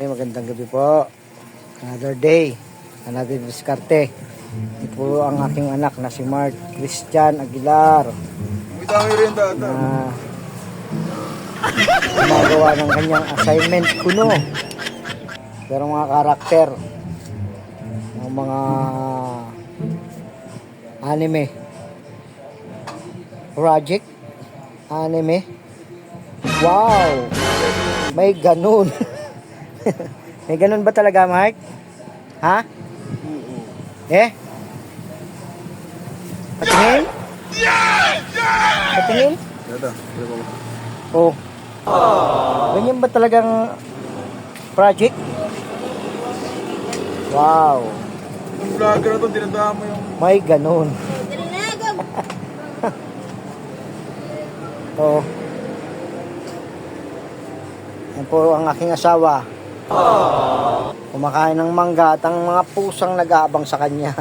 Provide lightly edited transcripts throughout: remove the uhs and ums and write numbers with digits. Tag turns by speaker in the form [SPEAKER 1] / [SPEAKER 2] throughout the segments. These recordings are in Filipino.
[SPEAKER 1] Magandang gabi po. Another day, another diskarte. Ito po ang aking anak na si Mark Christian Aguilar na gumagawa ng kanyang assignment kuno. Pero mga karakter ng mga anime project anime. Wow, may ganun. May ganun ba talaga, Mark? Ha? Eh? Patingin? Patingin? Oh. Ganyan ba talagang project? Wow.
[SPEAKER 2] Yung vlogger na ito, dinadaan mo yung...
[SPEAKER 1] May ganun. Oh. Yan po ang aking asawa. Kumakain ng mangga at ang mga pusang nag-aabang sa kanya.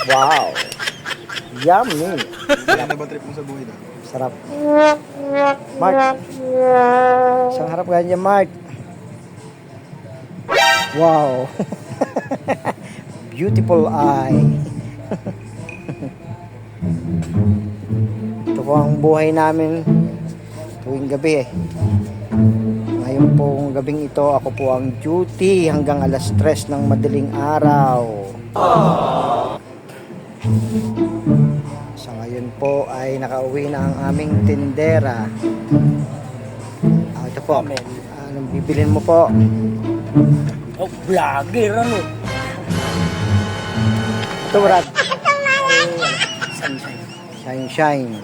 [SPEAKER 1] Wow. Yummy.
[SPEAKER 2] Ano ba trip mo sa buhay na?
[SPEAKER 1] Sarap. Mark. Isang harap ganyan, Mark. Wow. Beautiful eye. Ito po ang buhay namin tuwing gabi. Ngayon pong gabing ito, ako po ang duty hanggang alas 3 ng madaling araw. Sa ngayon po ay nakauwi na ang aming tindera. Ito po. Anong bibilin mo po?
[SPEAKER 3] Oh, vlogger ano?
[SPEAKER 1] Ito, Brad. Shine, shine. Shine, shine.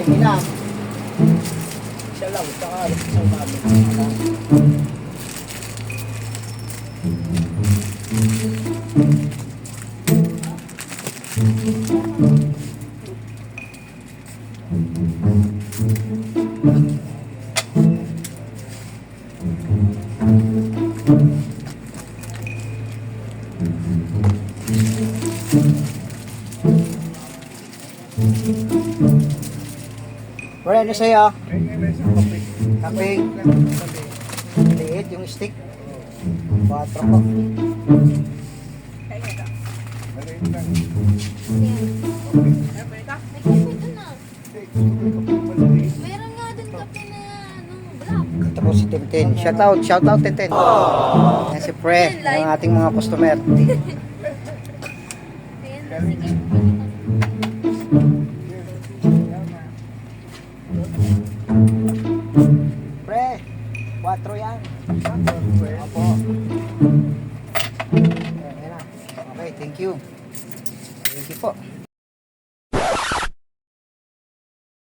[SPEAKER 1] Ilang?
[SPEAKER 3] Siya lang, saka isang kami.
[SPEAKER 1] Wala na sa'yo? Kape. Liit yung stick. 4 po.
[SPEAKER 4] Meron nga dun kape na black.
[SPEAKER 1] Ito po si Tintin. Shout out Tintin. Yan si Pre, ng ating mga customer.
[SPEAKER 4] Ayan, sige.
[SPEAKER 1] Pre, 4 yan. Opo. Ayan na. Okay, thank you. Thank you po.